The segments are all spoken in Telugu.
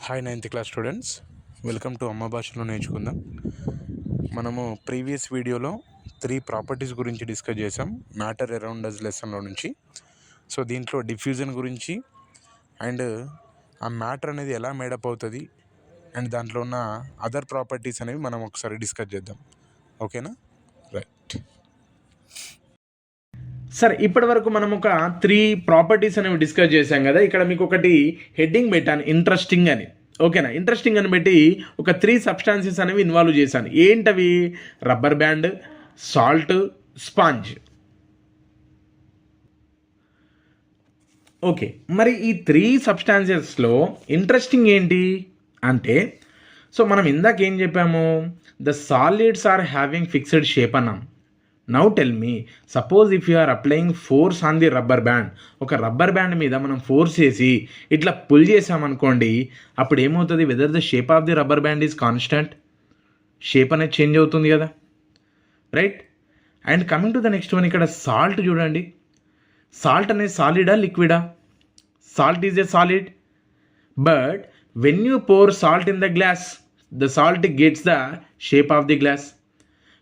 Hi 9th class students, welcome to అమ్మ భాషలో నేర్చుకుందాం. మనము ప్రీవియస్ వీడియోలో 3 ప్రాపర్టీస్ గురించి డిస్కస్ చేసాం మ్యాటర్ అరౌండ్ అస్ లెసన్లో నుంచి. సో దీంట్లో డిఫ్యూజన్ గురించి అండ్ ఆ మ్యాటర్ అనేది ఎలా మేడప్ అవుతుంది అండ్ దాంట్లో ఉన్న అదర్ ప్రాపర్టీస్ అనేవి మనం ఒకసారి డిస్కస్ చేద్దాం. ఓకేనా? రైట్. సరే, ఇప్పటి వరకు మనం ఒక 3 ప్రాపర్టీస్ అనేవి డిస్కస్ చేసాం కదా. ఇక్కడ మీకు ఒకటి హెడ్డింగ్ పెట్టాను, ఇంట్రెస్టింగ్ అని. ఓకేనా? ఇంట్రెస్టింగ్ అని పెట్టి ఒక 3 సబ్స్టాన్సెస్ అనేవి ఇన్వాల్వ్ చేశాను. ఏంటవి? Rubber band, salt, sponge. Okay, మరి ఈ 3 సబ్స్టాన్సెస్లో ఇంట్రెస్టింగ్ ఏంటి అంటే, సో మనం ఇందాక ఏం చెప్పాము, the solids are having fixed shape అన్నాం. Now tell me, suppose if you are applying force on the rubber band, ఒక రబ్బర్ బ్యాండ్ మీద మనం ఫోర్స్ చేసి ఇట్లా పుల్ చేసామనుకోండి, అప్పుడు ఏమవుతుంది? Whether the shape of the rubber band is constant, shape అనేది చేంజ్ అవుతుంది కదా, right? And coming to the next one, ఇక్కడ సాల్ట్ చూడండి. సాల్ట్ అనేది సాలిడా లిక్విడా? Salt is a solid, but when you pour salt in the glass, the salt gets the shape of the glass.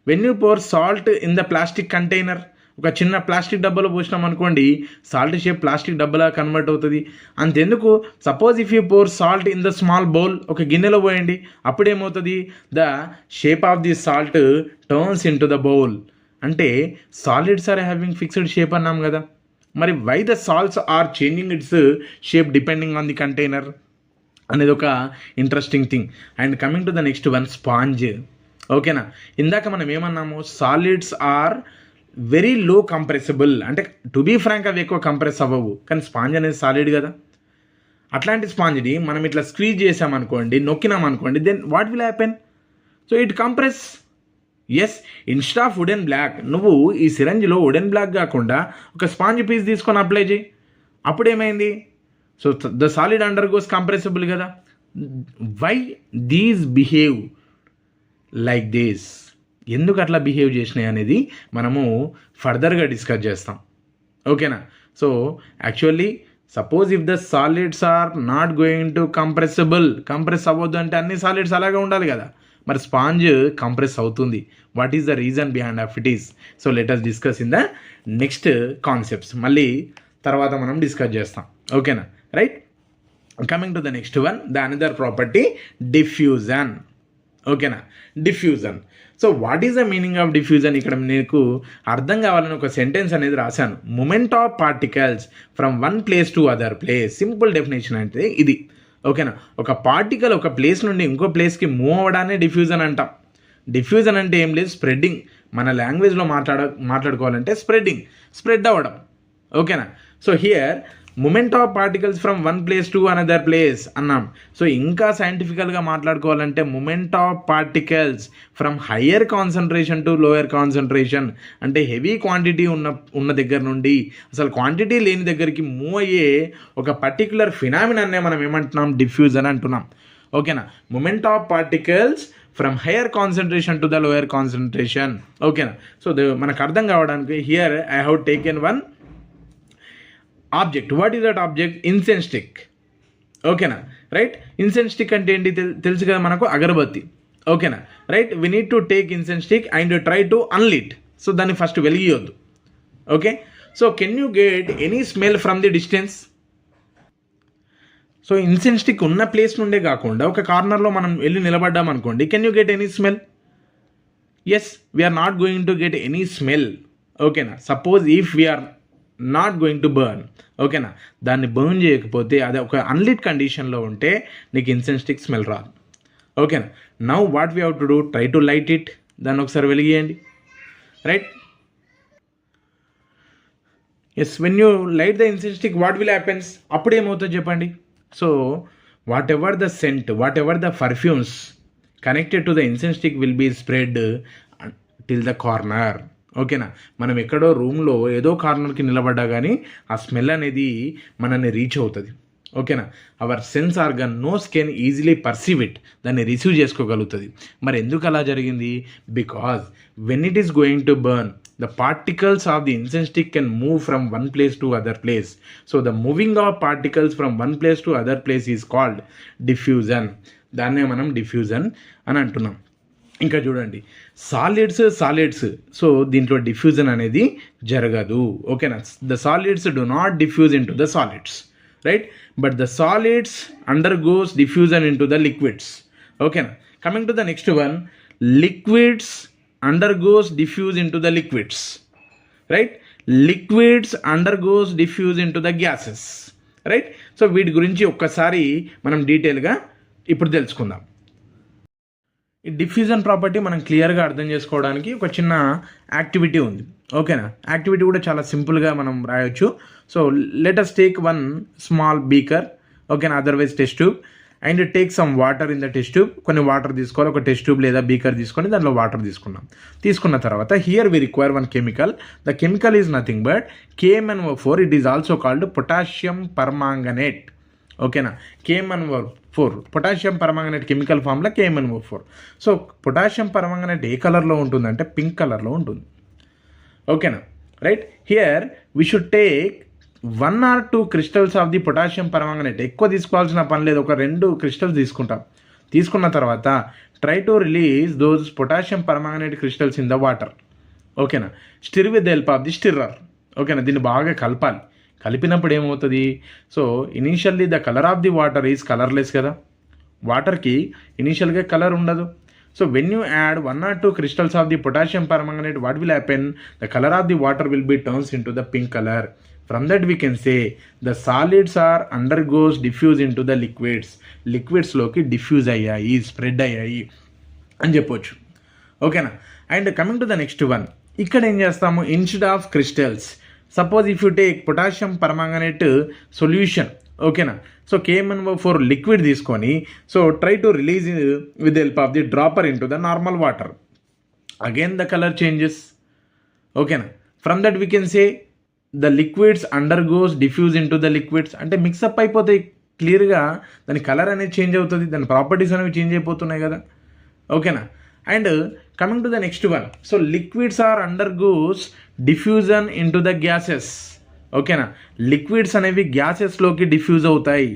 When you pour salt in the plastic container, ఒక చిన్న ప్లాస్టిక్ డబ్బాలో పోసినాం అనుకోండి, సాల్ట్ షేప్ ప్లాస్టిక్ డబ్బాలా కన్వర్ట్ అవుతుంది. అంతెందుకు, suppose if you pour salt in the small bowl, ఒక గిన్నెలో పోయండి, అప్పుడేమవుతుంది? The shape of the salt turns into the bowl. అంటే solids are having fixed shape అన్నాం కదా. మరి why the salts are changing its shape depending on the container అనేది ఒక interesting thing. And coming to the next one, sponge. ఓకేనా? ఇందాక మనం ఏమన్నాము, solids are very low compressible. అంటే టు బీ ఫ్రాంక్ అవి ఎక్కువ కంప్రెస్ అవ్వవు, కానీ స్పాంజ్ అనేది సాలిడ్ కదా. అట్లాంటి స్పాంజ్ని మనం ఇట్లా స్క్వీజ్ చేసామనుకోండి, నొక్కినామనుకోండి, then what will happen? So it compress. Yes, instead of wooden block, నువ్వు ఈ సిరంజిలో వుడెన్ బ్లాక్ కాకుండా ఒక స్పాంజ్ పీస్ తీసుకొని అప్లై చేయి, అప్పుడు ఏమైంది? So the solid undergoes compressible కదా. Why these behave like this? ఎందుకు అట్లా బిహేవ్ చేసినాయి అనేది మనము ఫర్దర్గా డిస్కస్ చేస్తాం. ఓకేనా? So actually suppose if the solids are not going to compress అవ్వద్దు అంటే అన్ని సాలిడ్స్ అలాగే ఉండాలి కదా. మరి స్పాంజ్ కంప్రెస్ అవుతుంది. What is the reason behind of it is? So let us discuss in the next concepts. మళ్ళీ తర్వాత మనం డిస్కస్ చేస్తాం. ఓకేనా? Right. Coming to the next one, the another property, diffusion. ఓకేనా? Diffusion. So what is the meaning of diffusion? ఇక్కడ మీకు అర్థం కావాలని ఒక సెంటెన్స్ అనేది రాశాను. Movement of particles from one place to other place. Simple definition అంటే ఇది. ఓకేనా? ఒక పార్టికల్ ఒక ప్లేస్ నుండి ఇంకో ప్లేస్కి మూవ్ అవ్వడాన్ని డిఫ్యూజన్ అంటాం. డిఫ్యూజన్ అంటే ఏం లేదు, స్ప్రెడ్డింగ్. మన లాంగ్వేజ్లో మాట్లాడుకోవాలంటే స్ప్రెడ్ అవ్వడం. ఓకేనా? So here movement of particles from one place to another place అన్నాం. సో ఇంకా సైంటిఫికల్గా మాట్లాడుకోవాలంటే movement of particles from higher concentration to lower concentration. అంటే హెవీ క్వాంటిటీ ఉన్న దగ్గర నుండి అసలు క్వాంటిటీ లేని దగ్గరికి మూవ్ అయ్యే ఒక పర్టికులర్ ఫినామినాన్నే మనం ఏమంటున్నాం? డిఫ్యూజన్ అంటున్నాం. ఓకేనా? Movement of particles from higher concentration to the lower concentration. ఓకేనా? సో మనకు అర్థం కావడానికి here I have taken one object. What is that object? Incense stick. ఓకేనా? రైట్. ఇన్సెన్స్ స్టిక్ అంటే ఏంటి తెలుసు కదా మనకు, అగరబత్తి. ఓకేనా? Right. We need to take incense stick and try to unlit. So దాన్ని ఫస్ట్ వెలిగియొద్దు. Okay. So can you get any smell from the distance? So incense stick ఉన్న ప్లేస్ నుండే కాకుండా ఒక కార్నర్లో మనం వెళ్ళి నిలబడ్డాం అనుకోండి, can you get any smell? Yes, we're not going to get any smell. ఓకేనా? Suppose if we're not going to burn. ఓకేనా? దాన్ని బర్న్ చేయకపోతే, అది ఒక అన్లిట్ కండిషన్లో ఉంటే నీకు ఇన్సెన్స్ స్టిక్ స్మెల్ రాదు. ఓకేనా? Now what we have to do, try to light it. దాన్ని ఒకసారి వెలిగియండి. Right. Yes, when you light the incense stick what will happens? అప్పుడు ఏమవుతుందో చెప్పండి. So whatever the scent, whatever the perfumes connected to the incense stick will be spread till the corner. ఓకేనా? మనం ఎక్కడో రూమ్లో ఏదో కార్నర్కి నిలబడ్డా కానీ ఆ స్మెల్ అనేది మనల్ని రీచ్ అవుతుంది. ఓకేనా? Our sense organ nose can easily perceive it, దాన్ని రిసీవ్ చేసుకోగలుగుతుంది. మరి ఎందుకు అలా జరిగింది? Because when it is going to burn, the particles of the incense stick can move from one place to other place. So the moving of particles from one place to other place is called diffusion. దాన్నే మనం diffusion అని అంటున్నాం. ఇంకా చూడండి, సాలిడ్స్ సో దీంట్లో డిఫ్యూజన్ అనేది జరగదు. ఓకేనా, the solids do not diffuse into the solids, right, but the solids undergoes diffusion into the liquids. ఓకేనా, coming to the next one, liquids undergoes diffuse into the liquids, right? Liquids undergoes diffuse into the gases, right? So వీటి గురించి ఒక్కసారి మనం డీటెయిల్గా ఇప్పుడు తెలుసుకుందాం. ఈ డిఫ్యూజన్ ప్రాపర్టీ మనం క్లియర్గా అర్థం చేసుకోవడానికి ఒక చిన్న యాక్టివిటీ ఉంది. ఓకేనా, యాక్టివిటీ కూడా చాలా సింపుల్గా మనం రాయొచ్చు. So let us take one small beaker, ఓకేనా, otherwise test tube, and take some water in the test tube. కొన్ని వాటర్ తీసుకోవాలి, ఒక టెస్ట్ ట్యూబ్ లేదా బీకర్ తీసుకొని దాంట్లో వాటర్ తీసుకున్న తర్వాత here we require one chemical. The chemical is nothing but KMnO4. It is also called potassium permanganate. ఓకేనా, KMnO4 పొటాషియం పర్మాంగనేట్ కెమికల్ ఫామ్లో KMnO4. సో పొటాషియం పర్మాంగనేట్ ఏ కలర్లో ఉంటుందంటే పింక్ కలర్లో ఉంటుంది. ఓకేనా, right. Here we should take 1 or 2 crystals of the potassium permanganate. ఎక్కువ తీసుకోవాల్సిన పని లేదు, ఒక 2 crystals తీసుకున్న తర్వాత try to release those potassium permanganate crystals in the water. ఓకేనా, stir with the help of the stirrer. ఓకేనా, దీన్ని బాగా కలపాలి. కలిపినప్పుడు ఏమవుతుంది, so initially the colour of the water is colourless కదా, వాటర్కి ఇనీషియల్గా కలర్ ఉండదు. So when you add 1 or 2 crystals of the potassium permanganate, what will happen, the colour of the water will be turns into the pink colour. From that we can say the solids are undergoes diffuse into the liquids. లిక్విడ్స్లోకి డిఫ్యూజ్ అయ్యాయి, స్ప్రెడ్ అయ్యాయి అని చెప్పొచ్చు. ఓకేనా, and coming to the next one, ఇక్కడ ఏం చేస్తాము, instead of crystals, suppose if you take potassium permanganate solution. ఓకేనా, సో KMnO4 లిక్విడ్ తీసుకొని, so try to release with the help of the dropper into the normal water. Again the colour changes. ఓకేనా, from that we can say the liquids undergoes diffuse into the liquids. అంటే మిక్సప్ అయిపోతాయి, క్లియర్గా దాని కలర్ అనేది చేంజ్ అవుతుంది, దాని ప్రాపర్టీస్ అనేవి చేంజ్ అయిపోతున్నాయి కదా. ఓకేనా, and coming to the next one, so liquids are undergoes diffusion into the gases. ఓకేనా, లిక్విడ్స్ అనేవి గ్యాసెస్లోకి డిఫ్యూజ్ అవుతాయి,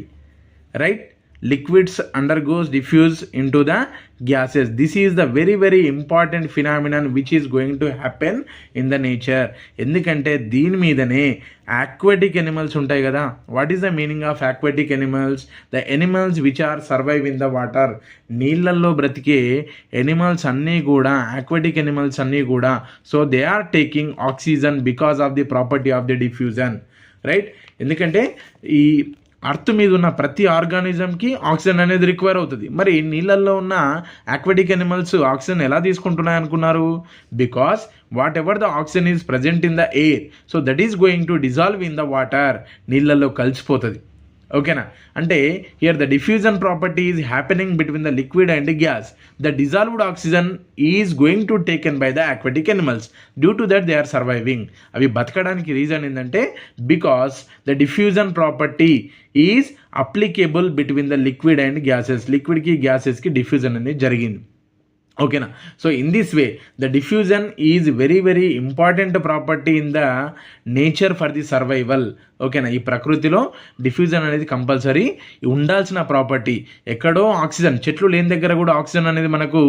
right. liquids undergoes diffuse into the gases. This is the very very important phenomenon which is going to happen in the nature. ఎందుకంటే దీని మీదనే aquatic animals ఉంటాయి కదా. What is the meaning of aquatic animals? The animals which are survive in the water. నీళ్ళల్లో బ్రతికే ఎనిమల్స్ అన్నీ కూడా, aquatic animals అన్నీ కూడా, so they are taking oxygen because of the property of the diffusion, right. ఎందుకంటే ఈ అర్త్ మీద ఉన్న ప్రతి ఆర్గానిజంకి ఆక్సిజన్ అనేది రిక్వైర్ అవుతుంది. మరి నీళ్ళల్లో ఉన్న ఆక్వాటిక్ ఎనిమల్స్ ఆక్సిజన్ ఎలా తీసుకుంటున్నాయి అనుకున్నారు? Because whatever the oxygen is present in the air, so that is going to dissolve in the water. నీళ్ళల్లో కలిసిపోతుంది. ఓకేనా, అంటే here the diffusion property is happening between the liquid and gas. The dissolved oxygen is going to taken by the aquatic animals. Due to that they are surviving. అవి బతకడానికి రీజన్ ఏంటంటే because the diffusion property is applicable between the liquid and gases. లిక్విడ్కి గ్యాసెస్కి diffusion అనేది జరిగింది. ఓకేనా, so in this way the diffusion is very very important property in the nature for the survival. ఓకేనా, ఈ ప్రకృతిలో డిఫ్యూజన్ అనేది కంపల్సరీ ఉండాల్సిన ప్రాపర్టీ. ఎక్కడో ఆక్సిజన్, చెట్లు లేని దగ్గర కూడా ఆక్సిజన్ అనేది మనకు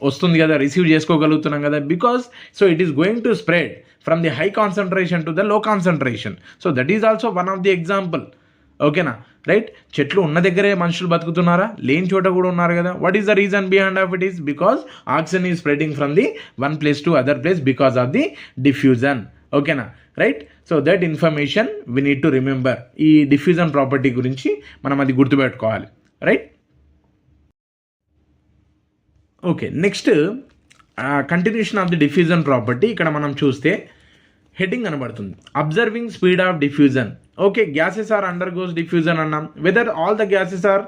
వస్తుంది కదా, రిసీవ్ చేసుకోగలుగుతున్నాం కదా, because so it is going to spread from the high concentration to the low concentration. So that is also one of the example. ఓకేనా, రైట్. చెట్లు ఉన్న దగ్గరే మనుషులు బతుకుతున్నారా? లేని చోట కూడా ఉన్నారు కదా. What is the reason behind of it is because oxygen is spreading from the one place to other place because of the diffusion. ఓకేనా, right. So that information we need to remember. ఈ డిఫ్యూజన్ ప్రాపర్టీ గురించి మనం అది గుర్తుపెట్టుకోవాలి, right. Okay, next continuation of the diffusion property. ఇక్కడ మనం చూస్తే హెడ్డింగ్ కనబడుతుంది, observing speed of diffusion. Okay, gases are undergoes diffusion అన్నాం. Whether all the gases are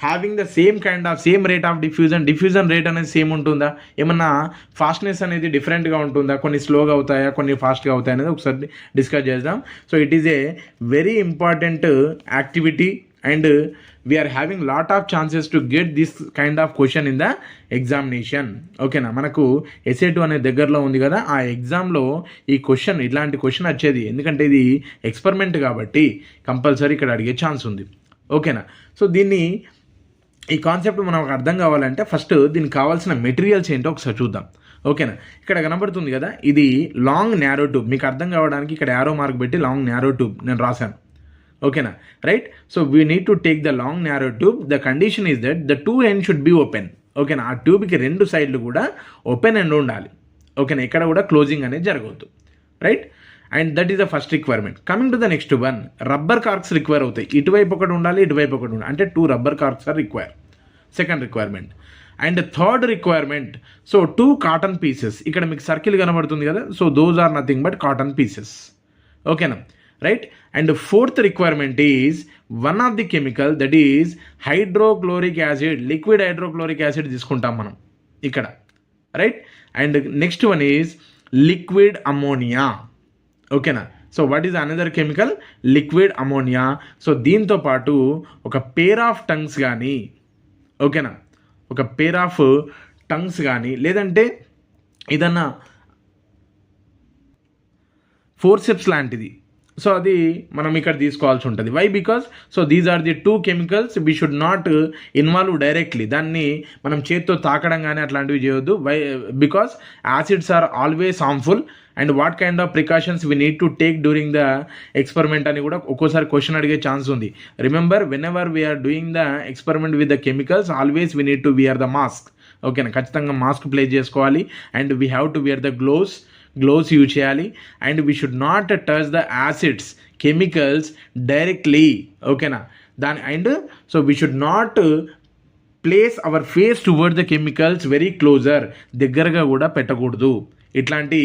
having the same rate of diffusion rate అనేది సేమ్ ఉంటుందా? ఏమన్నా ఫాస్ట్నెస్ అనేది డిఫరెంట్గా ఉంటుందా? కొన్ని స్లోగా అవుతాయా, కొన్ని ఫాస్ట్గా అవుతాయి అనేది ఒకసారి డిస్కస్ చేద్దాం. So it is a very important activity and we are having lot of chances to get this kind of question in the examination. ఓకేనా, మనకు SA2 అనే దగ్గరలో ఉంది కదా, ఆ ఎగ్జామ్లో ఈ క్వశ్చన్ ఇట్లాంటి క్వశ్చన్ వచ్చేది. ఎందుకంటే ఇది ఎక్స్పెరిమెంట్ కాబట్టి కంపల్సరీ ఇక్కడ అడిగే ఛాన్స్ ఉంది. ఓకేనా, సో ఈ కాన్సెప్ట్ మనకు అర్థం కావాలంటే ఫస్ట్ దీనికి కావాల్సిన మెటీరియల్స్ ఏంటో ఒకసారి చూద్దాం. ఓకేనా, ఇక్కడ కనబడుతుంది కదా, ఇది లాంగ్ న్యారో ట్యూబ్. మీకు అర్థం కావడానికి ఇక్కడ యారో మార్క్ పెట్టి లాంగ్ న్యారో ట్యూబ్ నేను రాశాను. ఓకేనా, right. So we need to take the long narrow tube. The condition is that the 2 ends should be open. ఓకేనా, ఆ ట్యూబ్కి 2 సైడ్లు కూడా ఓపెన్ ఎండ్ ఉండాలి. ఓకేనా, ఇక్కడ కూడా క్లోజింగ్ అనేది జరగవద్దు. Right, and that is the first requirement. Coming to the next one, rubber corks require అవుతాయి. ఇటువైపు ఒకటి ఉండాలి, ఇటువైపు ఒకటి ఉండాలి, అంటే 2 rubber corks are require. Second requirement. And third requirement, so 2 cotton pieces. ఇక్కడ మీకు సర్కిల్ కనబడుతుంది కదా, so those are nothing but cotton pieces. ఓకేనా, right. And fourth requirement is one of the chemical that is hydrochloric acid. Liquid hydrochloric acid తీసుకుంటాం మనం ఇక్కడ. Right, and next one is liquid ammonia. ఓకేనా, so what is another chemical? Liquid ammonia. So దీంతో పాటు ఒక పేర్ ఆఫ్ టంగ్స్ కానీ, ఓకేనా, ఒక పేర్ ఆఫ్ టంగ్స్ కానీ, లేదంటే ఏదన్నా ఫోర్సెప్స్ లాంటిది, సో అది మనం ఇక్కడ తీసుకోవాల్సి ఉంటుంది. Why? Because so these are the 2 chemicals we should not involve directly. దాన్ని మనం చేత్తో తాకడం కానీ అట్లాంటివి చేయొద్దు. Why? Because acids are always harmful. And what kind of precautions we need to take during the experiment అని కూడా ఒక్కోసారి క్వశ్చన్ అడిగే ఛాన్స్ ఉంది. Remember, whenever we are doing the experiment with the chemicals, always we need to wear the mask. ఓకేనా, ఖచ్చితంగా మాస్క్ ప్లే చేసుకోవాలి. And we have to wear the gloves use చేయాలి. And we should not touch the acids, chemicals directly. ఓకేనా, and so we should not place our face toward the chemicals very closer. దగ్గరగా కూడా పెట్టకూడదు. ఇట్లాంటి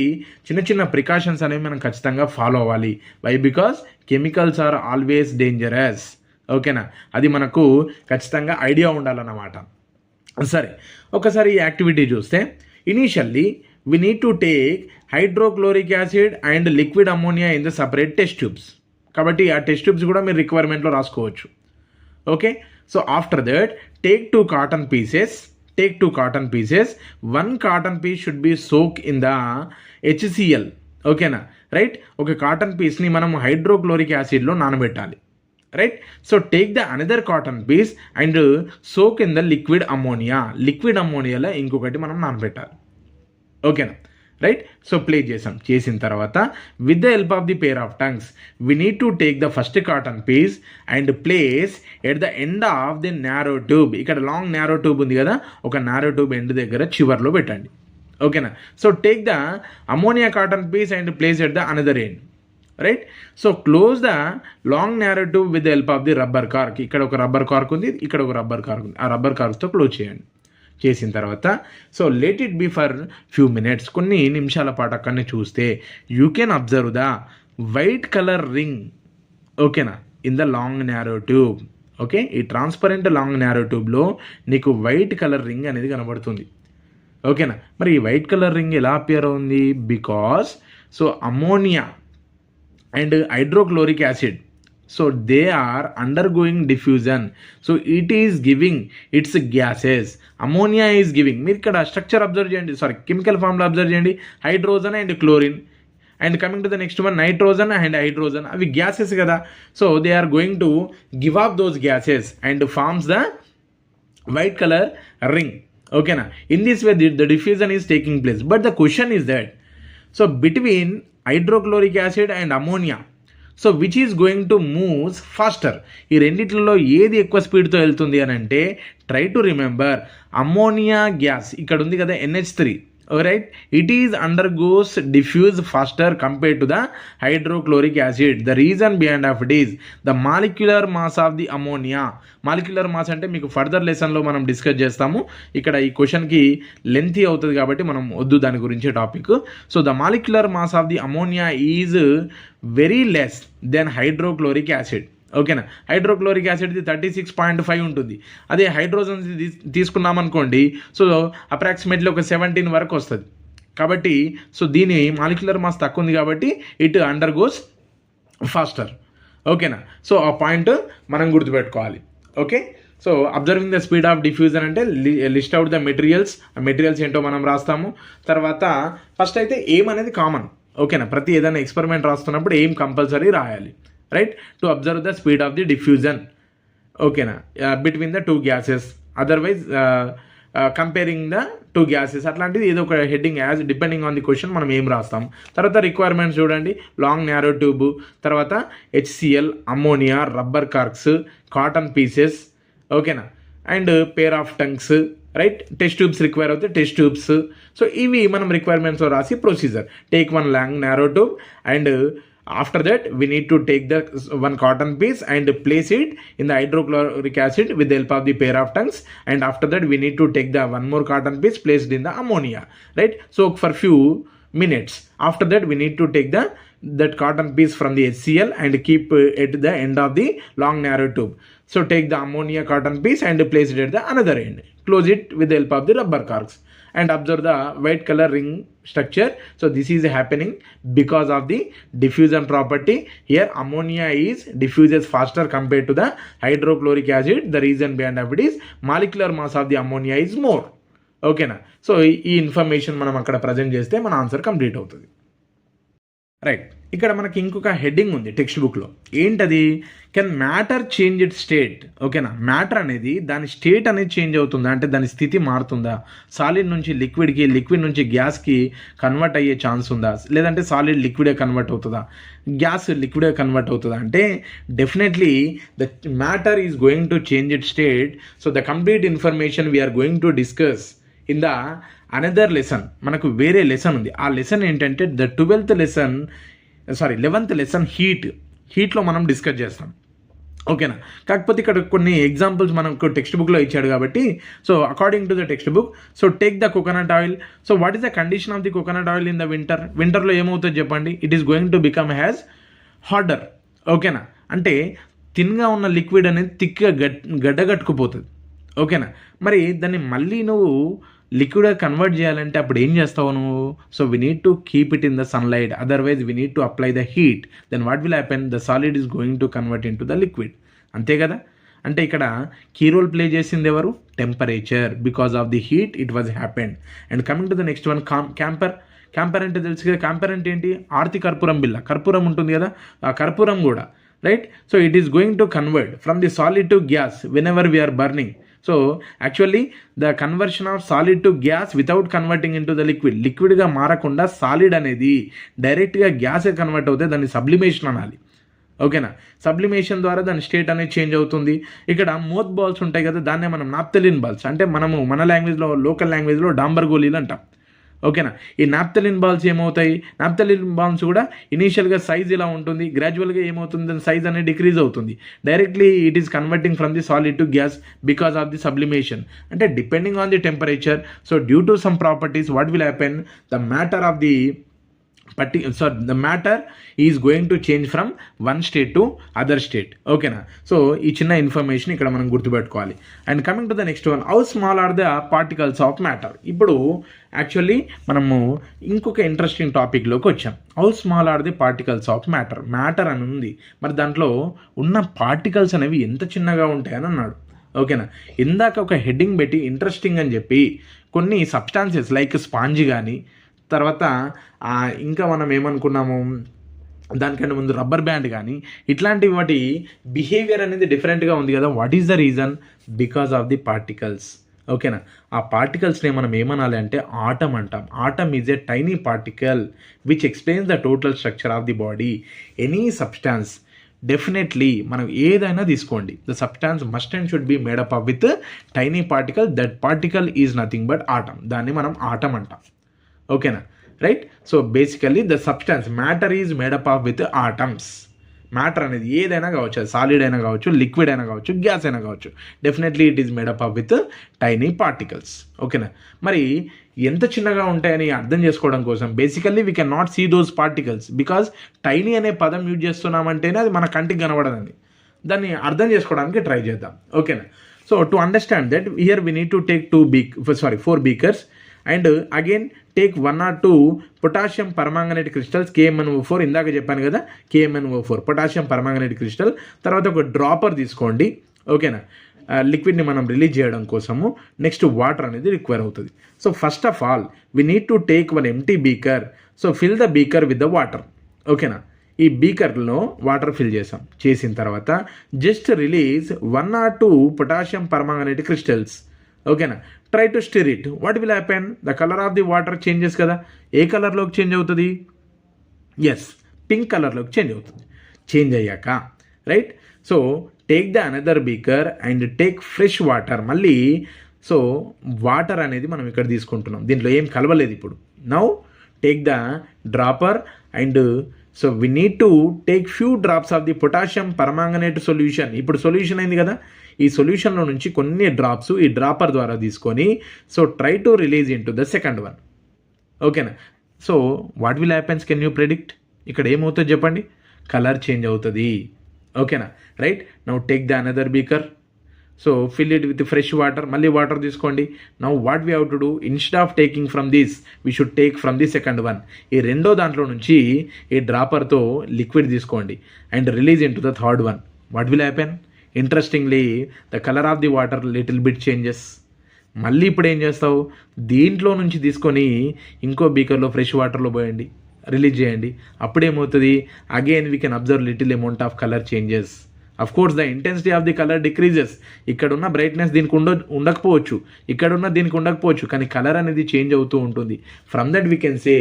చిన్న చిన్న ప్రికాషన్స్ అనేవి మనం ఖచ్చితంగా ఫాలో అవ్వాలి. Why? Because chemicals are always dangerous. ఓకేనా, అది మనకు ఖచ్చితంగా ఐడియా ఉండాలన్నమాట. సరే, ఒకసారి ఈ యాక్టివిటీ చూస్తే, initially we need to take hydrochloric acid and liquid ammonia in the separate test tubes. కాబట్టి ఆ టెస్ట్ ట్యూబ్స్ కూడా మీరు రిక్వైర్మెంట్లో రాసుకోవచ్చు. Okay, so after that take 2 cotton pieces. 1 cotton piece should be soak in the HCl. ఓకేనా, రైట్. ఒక కాటన్ పీస్ని మనం హైడ్రోక్లోరిక్ యాసిడ్లో నానబెట్టాలి. Right, so take the another cotton piece and soak in the liquid ammonia. Liquid అమోనియాలో ఇంకొకటి మనం నానబెట్టాలి. ఓకేనా, రైట్. సో ప్లే చేసిన తర్వాత with the help of the pair of tongs we need to take the first cotton piece and place at the end of the narrow tube. ఇక్కడ లాంగ్ నారో ట్యూబ్ ఉంది కదా, ఒక నారో ట్యూబ్ ఎండ్ దగ్గర చివర్లో పెట్టండి. ఓకేనా, so take the ammonia cotton piece and place at the another end. Right, so close the long narrow tube with the help of the rubber cork. ఇక్కడ ఒక రబ్బర్ కార్క్ ఉంది, ఇక్కడ ఒక రబ్బర్ కార్క్ ఉంది. ఆ రబ్బర్ కార్క్తో క్లోజ్ చేయండి. చేసిన తర్వాత so let it be for few minutes. కొన్ని నిమిషాల పాటు అక్కడనే చూస్తే you can observe the white colour ring. ఓకేనా, in the long narrow tube. Okay, ఈ ట్రాన్స్పరెంట్ లాంగ్ నారో ట్యూబ్లో నీకు వైట్ కలర్ రింగ్ అనేది కనబడుతుంది. ఓకేనా, మరి ఈ వైట్ కలర్ రింగ్ ఎలా అపియర్ అవుంది? Because so ammonia and hydrochloric acid, so they are undergoing diffusion, so it is giving its gases. Ammonia is giving, మీరు ఇక్కడ స్ట్రక్చర్ అబ్జర్వ్ చేయండి, కెమికల్ ఫార్ములా అబ్జర్వ్ చేయండి, hydrogen and chlorine. And coming to the next one, nitrogen and hydrogen, అవి గ్యాసెస్ కదా. So they are going to give off those gases and forms the white colour ring. ఓకేనా, in this way the diffusion is taking place. But the question is that so between hydrochloric acid and ammonia, so which is going to moves faster? ఈ రెండిట్లలో ఏది ఎక్కువ స్పీడ్తో వెళ్తుంది అని అంటే, try to remember ammonia gas ఇక్కడ ఉంది కదా, NH3. Right, it is undergoes diffuse faster compared to the hydrochloric acid. The reason behind of it is the molecular mass of the ammonia. Molecular mass అంటే మీకు ఫర్దర్ లెసన్లో మనం డిస్కస్ చేస్తాము. ఇక్కడ ఈ క్వశ్చన్కి లెంతీ అవుతుంది కాబట్టి మనం వద్దు దాని గురించి topic. So the molecular mass of the ammonia is very less than hydrochloric acid. ఓకేనా, హైడ్రోక్లోరిక్ యాసిడ్ది 36.5 ఉంటుంది. అదే హైడ్రోజన్ తీసుకున్నామనుకోండి, సో అప్రాక్సిమేట్లీ ఒక 17 వరకు వస్తుంది. కాబట్టి సో దీని మాలిక్యులర్ మాస్ తక్కువ ఉంది కాబట్టి ఇట్ అండర్గోస్ ఫాస్టర్. ఓకేనా. సో ఆ పాయింట్ మనం గుర్తుపెట్టుకోవాలి. Okay. So observing the speed of diffusion అంటే లిస్ట్ అవుట్ ద మెటీరియల్స్, ఆ మెటీరియల్స్ ఏంటో మనం రాస్తాము. తర్వాత ఫస్ట్ అయితే ఎయిమ్ అనేది కామన్. ఓకేనా. ప్రతి ఏదైనా ఎక్స్పెరిమెంట్ రాస్తున్నప్పుడు ఎయిమ్ కంపల్సరీ రాయాలి. Right. To observe the speed of the diffusion. ఓకేనా. Between the two gases, otherwise comparing the two gases, అట్లాంటిది ఏదో ఒక heading as depending on the question మనం ఏం రాస్తాం. తర్వాత రిక్వైర్మెంట్స్ చూడండి, లాంగ్ నారో ట్యూబ్, తర్వాత HCl, ammonia, rubber corks, cotton pieces. ఓకేనా. And pair of tongs. Right. Test tubes require అవుతాయి, టెస్ట్ ట్యూబ్స్. సో ఇవి మనం రిక్వైర్మెంట్స్లో రాసి procedure. Take one long narrow tube and after that we need to take the one cotton piece and place it in the hydrochloric acid with the help of the pair of tongues, and after that we need to take the one more cotton piece placed in the ammonia. Right. So for few minutes after that we need to take that cotton piece from the HCl and keep at the end of the long narrow tube. So take the ammonia cotton piece and place it at the another end, close it with the help of the rubber corks and observe the white color ring structure. So this is happening because of the diffusion property. Here ammonia is diffuses faster compared to the hydrochloric acid. The reason behind of it is molecular mass of the ammonia is more. ఓకేనా. సో ఈ ఇన్ఫర్మేషన్ మనం అక్కడ ప్రజెంట్ చేస్తే మన ఆన్సర్ కంప్లీట్ అవుతుంది. రైట్. ఇక్కడ మనకి ఇంకొక హెడ్డింగ్ ఉంది టెక్స్ట్ బుక్లో. ఏంటది? Can matter change it state. ఓకేనా. మ్యాటర్ అనేది దాని స్టేట్ అనేది చేంజ్ అవుతుందా, అంటే దాని స్థితి మారుతుందా? సాలిడ్ నుంచి లిక్విడ్కి, లిక్విడ్ నుంచి గ్యాస్కి కన్వర్ట్ అయ్యే ఛాన్స్ ఉందా, లేదంటే సాలిడ్ లిక్విడే కన్వర్ట్ అవుతుందా, గ్యాస్ లిక్విడే కన్వర్ట్ అవుతుందా అంటే definitely the matter is going to change it state. So the complete information we are going to discuss in the another lesson. మనకు వేరే లెసన్ ఉంది. ఆ లెసన్ ఏంటంటే ద 11th లెసన్ హీట్లో మనం డిస్కస్ చేస్తాం. ఓకేనా. కాకపోతే ఇక్కడ కొన్ని ఎగ్జాంపుల్స్ మనకు టెక్స్ట్ బుక్లో ఇచ్చాడు కాబట్టి, so according to the text book, so take the coconut oil. So what is the condition of the coconut oil in the వింటర్లో ఏమవుతుంది చెప్పండి? It is going to become has harder. ఓకేనా. అంటే థిన్గా ఉన్న లిక్విడ్ అనేది థిక్గా గడ్డగట్టుకుపోతుంది. ఓకేనా. మరి దాన్ని మళ్ళీ నువ్వు లిక్విడ్గా కన్వర్ట్ చేయాలంటే అప్పుడు ఏం చేస్తావు నువ్వు? So we need to keep it in the sunlight, otherwise we need to apply the heat. Then what will happen? The solid is going to convert into the liquid. అంతే కదా. అంటే ఇక్కడ కీ రోల్ ప్లే చేసింది ఎవరు? Temperature. Because of the heat it was happened. And coming to the next one, camphor అంటే తెలుసు కదా. క్యాంపర్ అంటే ఏంటి? ఆర్తి కర్పూరం బిల్ల, కర్పూరం ఉంటుంది కదా, ఆ కర్పూరం కూడా. Right. So it is going to convert from the solid to gas whenever we're burning. So actually the conversion of solid to gas without converting into the లిక్విడ్గా మారకుండా సాలిడ్ అనేది డైరెక్ట్గా గ్యాసే కన్వర్ట్ అవుతే దాన్ని సబ్లిమేషన్ అనాలి. ఓకేనా. సబ్లిమేషన్ ద్వారా దాని స్టేట్ అనేది చేంజ్ అవుతుంది. ఇక్కడ మోత్ బాల్స్ ఉంటాయి కదా, దాన్నే మనం నాప్థలిన్ బాల్స్ అంటే మనము మన లాంగ్వేజ్లో, లోకల్ లాంగ్వేజ్లో డాంబర్ గోళీలు అంటాం. ఓకేనా. ఈ నాప్థలిన్ బాల్స్ ఏమవుతాయి? నాప్థలిన్ బాల్స్ కూడా ఇనీషియల్గా సైజ్ ఇలా ఉంటుంది, గ్రాడ్యువల్గా ఏమవుతుంది? సైజ్ అనేది డిక్రీజ్ అవుతుంది. Directly it is converting from the solid to gas because of the sublimation. అంటే depending on the temperature, so due to some properties what will happen? The matter of the the matter is going to change from one state to other state. ఓకేనా. సో ఈ చిన్న ఇన్ఫర్మేషన్ ఇక్కడ మనం గుర్తుపెట్టుకోవాలి. And coming to the next one, how small are the particles of matter. ఇప్పుడు యాక్చువల్లీ మనము ఇంకొక ఇంట్రెస్టింగ్ టాపిక్లోకి వచ్చాం. How small are the particles of matter అని ఉంది. మరి దాంట్లో ఉన్న పార్టికల్స్ అనేవి ఎంత చిన్నగా ఉంటాయని అన్నాడు. ఓకేనా. ఇందాక ఒక హెడ్డింగ్ పెట్టి ఇంట్రెస్టింగ్ అని చెప్పి కొన్ని సబ్స్టాన్సెస్ లైక్ స్పాంజ్ కానీ, తర్వాత ఇంకా మనం ఏమనుకున్నాము దానికంటే ముందు రబ్బర్ బ్యాండ్ కానీ, ఇట్లాంటి వాటి బిహేవియర్ అనేది డిఫరెంట్గా ఉంది కదా. What is the reason? Because of the particles. ఓకేనా. ఆ పార్టికల్స్ని మనం ఏమనాలి అంటే ఆటమ్ అంటాం. Atom is a tiny particle which explains the total structure of the body. Any substance, definitely మనం ఏదైనా తీసుకోండి, the substance must and should be made up up with tiny particle. That particle is nothing but atom. దాన్ని మనం ఆటమ్ అంటాం. ఓకేనా. Right. So basically the substance matter is made up of with atoms. Matter అనేది ఏదైనా కావచ్చు, అది సాలిడ్ అయినా కావచ్చు, లిక్విడ్ అయినా కావచ్చు, గ్యాస్ అయినా కావచ్చు, definitely it is made up up with tiny particles. ఓకేనా. మరి ఎంత చిన్నగా ఉంటాయని అర్థం చేసుకోవడం కోసం basically we can not see those particles because tiny అనే పదం యూజ్ చేస్తున్నామంటేనే అది మన కంటికి కనబడదండి. దాన్ని అర్థం చేసుకోవడానికి ట్రై చేద్దాం. ఓకేనా. So to understand that here we need to take 4 beakers and again take 1 or 2 potassium permanganate crystals KMnO4, ఇందాక చెప్పాను కదా KMnO4 పొటాషియం పర్మాంగనేట్ క్రిస్టల్. తర్వాత ఒక డ్రాపర్ తీసుకోండి, ఓకేనా, లిక్విడ్ని మనం రిలీజ్ చేయడం కోసము. నెక్స్ట్ వాటర్ అనేది రిక్వైర్ అవుతుంది. So first of all we need to take 1 empty beaker. So fill the beaker with the water, ఓకేనా. ఈ బీకర్లో వాటర్ ఫిల్ చేసిన తర్వాత just release 1 or 2 potassium permanganate crystals, ఓకేనా. Try to stir it. What will happen? The colour of the water changes కదా. ఏ కలర్లోకి చేంజ్ అవుతుంది? ఎస్, పింక్ కలర్లోకి చేంజ్ అవుతుంది. చేంజ్ అయ్యాక right, so take the another beaker and take fresh water. మళ్ళీ సో వాటర్ అనేది మనం ఇక్కడ తీసుకుంటున్నాం, దీంట్లో ఏం కలవలేదు ఇప్పుడు. Now take the dropper and so we need to take few drops of the potassium permanganate solution. ఇప్పుడు సొల్యూషన్ అయింది కదా, ఈ సొల్యూషన్లో నుంచి కొన్ని డ్రాప్స్ ఈ డ్రాపర్ ద్వారా తీసుకొని so try to release into the second one, ఓకేనా. So what will happens, can you predict? ఇక్కడ ఏమవుతుంది చెప్పండి? కలర్ చేంజ్ అవుతుంది, ఓకేనా. Right, now take the another beaker, so fill it with fresh water. మళ్ళీ వాటర్ తీసుకోండి. Now what we have to do, instead of taking from this we should take from the second one. ఈ రెండో దాంట్లో నుంచి ఈ డ్రాపర్తో లిక్విడ్ తీసుకోండి and release into the third one. What will happen? Interestingly the colour of the water little bit changes. మళ్ళీ ఇప్పుడు ఏం చేస్తావు, దీంట్లో నుంచి తీసుకొని ఇంకో బీకర్లో ఫ్రెష్ వాటర్లో పోయండి, రిలీజ్ చేయండి. అప్పుడేమవుతుంది, again we can observe little amount of colour changes. Of course the intensity of the colour decreases. ఇక్కడున్న బ్రైట్నెస్ దీనికి ఉండకపోవచ్చు, ఇక్కడున్న దీనికి ఉండకపోవచ్చు, కానీ కలర్ అనేది చేంజ్ అవుతూ ఉంటుంది. From that we can say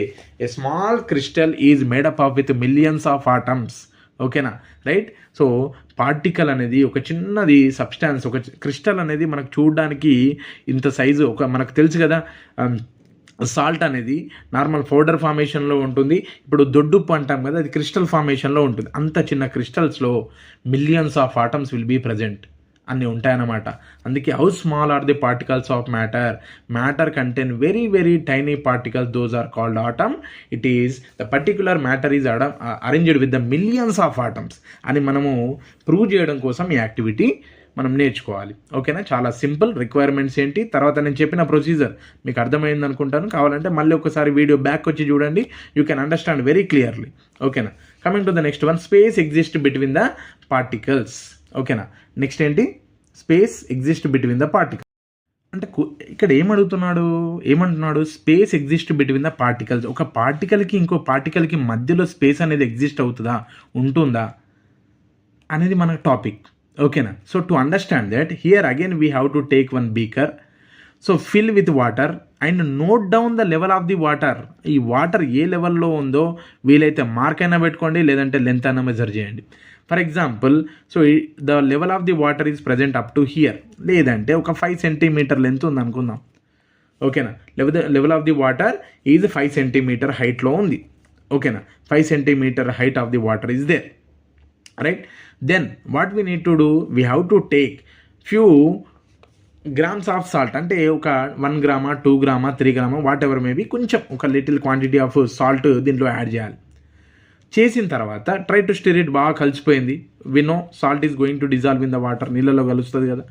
a small crystal is made up of with millions of atoms, ఓకేనా. రైట్, సో పార్టికల్ అనేది ఒక చిన్నది సబ్స్టాన్స్, ఒక క్రిస్టల్ అనేది మనకు చూడడానికి ఇంత సైజు, ఒక మనకు తెలుసు కదా సాల్ట్ అనేది నార్మల్ పౌడర్ ఫార్మేషన్లో ఉంటుంది. ఇప్పుడు దొడ్డుప్పు అంటాం కదా, అది క్రిస్టల్ ఫార్మేషన్లో ఉంటుంది. అంత చిన్న క్రిస్టల్స్లో millions of atoms will be present అన్నీ ఉంటాయన్నమాట. అందుకే how small are the particles of matter. Matter contain very very tiny particles, those are called atom. It is the particular matter is arranged with the millions of atoms అని మనము ప్రూవ్ చేయడం కోసం ఈ యాక్టివిటీ మనం నేర్చుకోవాలి, ఓకేనా. చాలా సింపుల్. రిక్వైర్మెంట్స్ ఏంటి, తర్వాత నేను చెప్పిన ప్రొసీజర్ మీకు అర్థమైంది అనుకుంటాను. కావాలంటే మళ్ళీ ఒకసారి వీడియో బ్యాక్ వచ్చి చూడండి, you can understand very clearly, ఓకేనా. Coming to the next one, space exist between the particles, ఓకేనా. నెక్స్ట్ ఏంటి, space exist between the particles అంటే ఇక్కడ ఏమంటున్నాడు, space exist between the particles. ఒక పార్టికల్కి ఇంకో పార్టికల్కి మధ్యలో స్పేస్ అనేది ఎగ్జిస్ట్ అవుతుందా, ఉంటుందా అనేది మన టాపిక్, ఓకేనా. So to understand that here again we have to take 1 beaker, so fill with water and note down the level of the water. ఈ వాటర్ ఏ లెవెల్లో ఉందో వీలైతే మార్క్ అయినా పెట్టుకోండి, లేదంటే లెంత్ అయినా మెజర్ చేయండి. For example, so the level of the water is present up to here, లేదంటే ఒక 5 centimeter లెంత్ ఉంది అనుకుందాం, ఓకేనా. Level of the water is 5 centimeter హైట్లో ఉంది, ఓకేనా. 5 centimeter height of the water is there, right. Then what we need to do, we have to take few grams of salt. అంటే ఒక 1 gram, 2 gram, 3 gram, whatever maybe, కొంచెం ఒక లిటిల్ క్వాంటిటీ ఆఫ్ సాల్ట్ దీంట్లో యాడ్ చేయాలి. చేసిన తర్వాత ట్రై టు స్టిర్ ఇట్. బాగా కలిసిపోయింది, we know salt is going to dissolve in the water, నీళ్ళలో కలుస్తుంది కదా.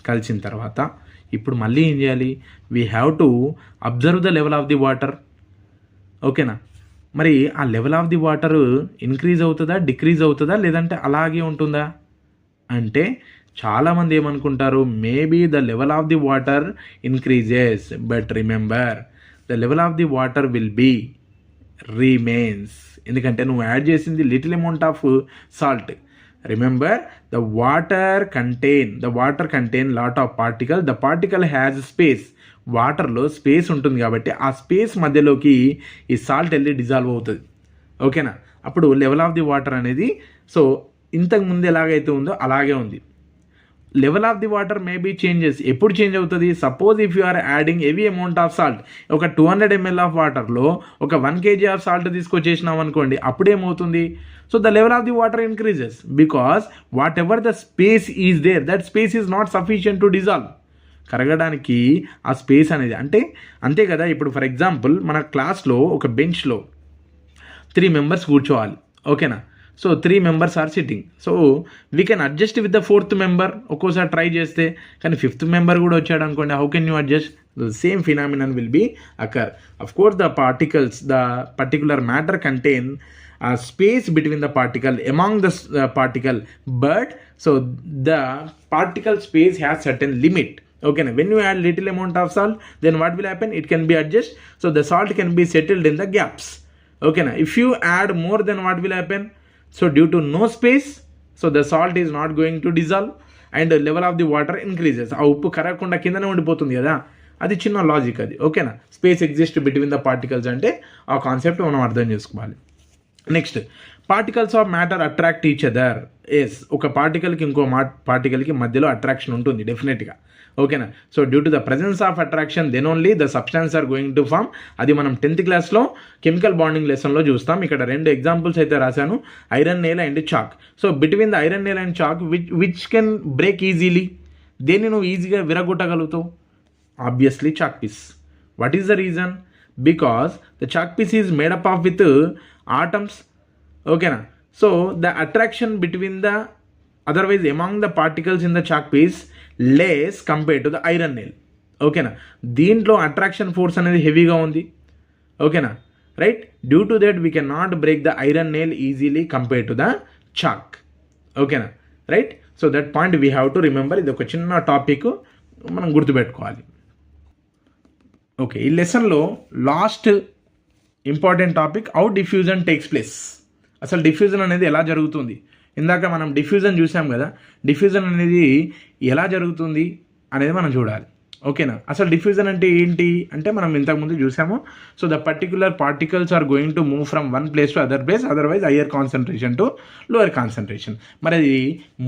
కలిసిన తర్వాత ఇప్పుడు మళ్ళీ ఏం చేయాలి, we have to observe the level of the water, ఓకేనా. మరి ఆ level of the water increase అవుతుందా, డిక్రీజ్ అవుతుందా, లేదంటే అలాగే ఉంటుందా అంటే చాలామంది ఏమనుకుంటారు, maybe the level of the water increases, but remember the level of the water will be remains. ఎందుకంటే నువ్వు యాడ్ చేసింది little amount of salt. Remember the water contain lot of particle, the particle has space. వాటర్లో స్పేస్ ఉంటుంది కాబట్టి ఆ స్పేస్ మధ్యలోకి ఈ సాల్ట్ వెళ్ళి డిజాల్వ్ అవుతుంది, ఓకేనా. అప్పుడు లెవెల్ ఆఫ్ ది వాటర్ అనేది సో ఇంతకు ముందు ఎలాగైతే ఉందో అలాగే ఉంది. Level of the water may be changes. ఎప్పుడు చేంజ్ అవుతుంది, suppose if you are adding heavy amount of salt, ఒక 200 ml ఆఫ్ వాటర్లో ఒక 1 kg ఆఫ్ సాల్ట్ తీసుకొచ్చేసినాం అనుకోండి, అప్పుడేమవుతుంది, so the level of the water increases because whatever the space is there, that space is not sufficient to dissolve. కరగడానికి ఆ స్పేస్ అనేది అంటే అంతే కదా. ఇప్పుడు ఫర్ ఎగ్జాంపుల్ మన క్లాస్లో ఒక బెంచ్లో 3 members కూర్చోవాలి, ఓకేనా. So 3 members are sitting. So we can adjust with the 4th member ఒక్కోసారి ట్రై చేస్తే. కానీ 5th member కూడా వచ్చాడు అనుకోండి, how can you adjust? The same phenomenon will be occur. Of course, the particles, the particular matter contain a space between the particle among the particle, but so the particle space has certain limit. Okay, now when you add little amount of salt, then what will happen? It can be adjust. So the salt can be settled in the gaps. Okay, now if you add more, then what will happen? So due to no space, so the salt is not going to dissolve and the level of the water increases. ఆ ఉప్పు కరగకుండా కిందనే ఉండిపోతుంది కదా, అది చిన్న లాజిక్ అది. ఓకేనా, space exist between the particles అంటే ఆ కాన్సెప్ట్ మనం అర్థం చేసుకోవాలి. Next, particles of matter attract each other. Yes, ఒక పార్టికల్కి ఇంకో పార్టికల్కి మధ్యలో అట్రాక్షన్ ఉంటుంది డెఫినెట్గా. ఓకేనా, so due to the presence of attraction then only the substance are going to form. అది మనం 10th క్లాస్లో కెమికల్ బాండింగ్ లెసన్లో చూస్తాం. ఇక్కడ 2 ఎగ్జాంపుల్స్ అయితే రాశాను, iron nail and chalk. So between the iron nail and chalk which can break easily, దేన్ని నువ్వు ఈజీగా విరగొట్టగలుగుతావు? Obviously chalk piece. What is the reason? Because the chalk piece is made up of with atoms. Okay na, so the attraction between the otherwise among the particles in the chalk piece less compared to the iron nail. Okay na, దీంట్లో అట్రాక్షన్ ఫోర్స్ అనేది హెవీగా ఉంది. ఓకేనా, right. Due to that we can not break the iron nail easily compare to the chalk. ఓకేనా, right. So that point we have to remember. ఇది ఒక చిన్న టాపిక్ మనం గుర్తుపెట్టుకోవాలి. ఓకే, ఈ లెసన్లో last important topic, how diffusion takes place. అసలు డిఫ్యూజన్ అనేది ఎలా జరుగుతుంది? ఇందాక మనం డిఫ్యూజన్ చూసాం కదా, డిఫ్యూజన్ అనేది ఎలా జరుగుతుంది అనేది మనం చూడాలి. ఓకేనా, అసలు డిఫ్యూజన్ అంటే ఏంటి అంటే మనం ఇంతకుముందు చూసాము. So the particular particles are going to move from one place to other place, otherwise higher concentration to lower concentration. మరి అది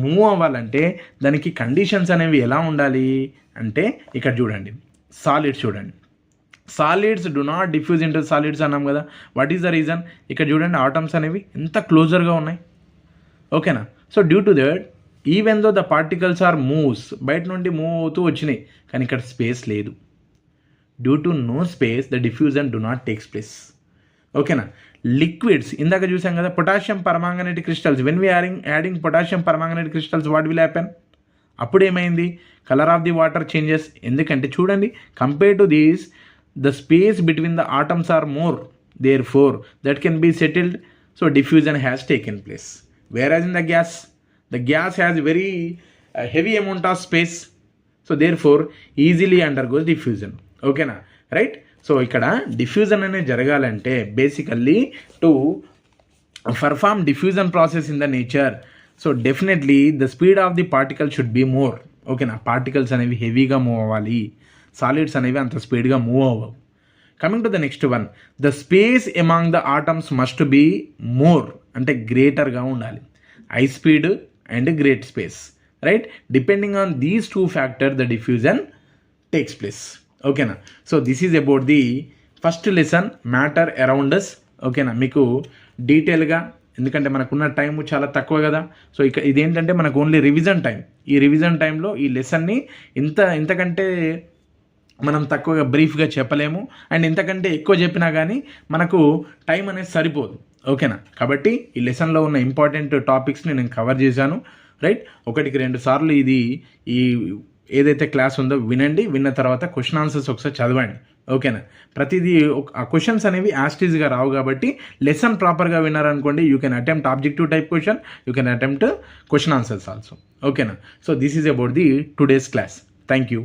మూవ్ అవ్వాలంటే దానికి కండిషన్స్ అనేవి ఎలా ఉండాలి అంటే ఇక్కడ చూడండి, సాలిడ్స్ చూడండి. Solids do not diffuse into solids అన్నాం కదా. What is the reason? ఇక్కడ చూడండి, ఆటమ్స్ అనేవి ఎంత క్లోజర్గా ఉన్నాయి. ఓకేనా, so due to that even though the particles are moves, బయట నుండి మూవ్ అవుతూ వచ్చినాయి, కానీ ఇక్కడ స్పేస్ లేదు. Due to no space the diffusion do not takes place. ఓకేనా, లిక్విడ్స్ ఇందాక చూసాం కదా, potassium permanganate crystals. When we adding potassium permanganate crystals, what will happen? అప్పుడు ఏమైంది? Colour of the water changes. ఎందుకంటే చూడండి, compare to these the space between the atoms are more, therefore that can be settled, so diffusion has taken place. Whereas in the gas has very heavy amount of space, so therefore easily undergoes diffusion. Okay na, right? So ikkada diffusion ane jaragalante basically to perform diffusion process in the nature, so definitely the speed of the particle should be more. Okay na, particles అనేవి హెవీగా మూవ్ అవ్వాలి, సాలిడ్స్ అనేవి అంత స్పీడ్గా మూవ్ అవ్వవు. Coming to the next one, the space among the atoms must be more, అంటే గ్రేటర్గా ఉండాలి. High speed and great space, right? Depending on these 2 factor the diffusion takes place. ఓకేనా, so this is about the first lesson, matter around us. ఓకేనా, మీకు డీటెయిల్గా, ఎందుకంటే మనకున్న టైం చాలా తక్కువ కదా, సో ఇదేంటంటే మనకు ఓన్లీ రివిజన్ టైం. ఈ రివిజన్ టైంలో ఈ లెసన్ని ఇంతకంటే మనం తక్కువగా బ్రీఫ్గా చెప్పలేము, అండ్ ఇంతకంటే ఎక్కువ చెప్పినా కానీ మనకు టైం అనేది సరిపోదు. ఓకేనా, కాబట్టి ఈ లెసన్లో ఉన్న ఇంపార్టెంట్ టాపిక్స్ని నేను కవర్ చేశాను, రైట్? 1-2 సార్లు ఇది ఈ ఏదైతే క్లాస్ ఉందో వినండి, విన్న తర్వాత క్వశ్చన్ ఆన్సర్స్ ఒకసారి చదవండి. ఓకేనా, ప్రతిదీ ఆ క్వశ్చన్స్ అనేవి యాస్టీజ్గా రావు కాబట్టి లెసన్ ప్రాపర్గా విన్నారనుకోండి, you can attempt objective type question, you can attempt question answers also. ఓకేనా, so this is about the today's class. Thank you.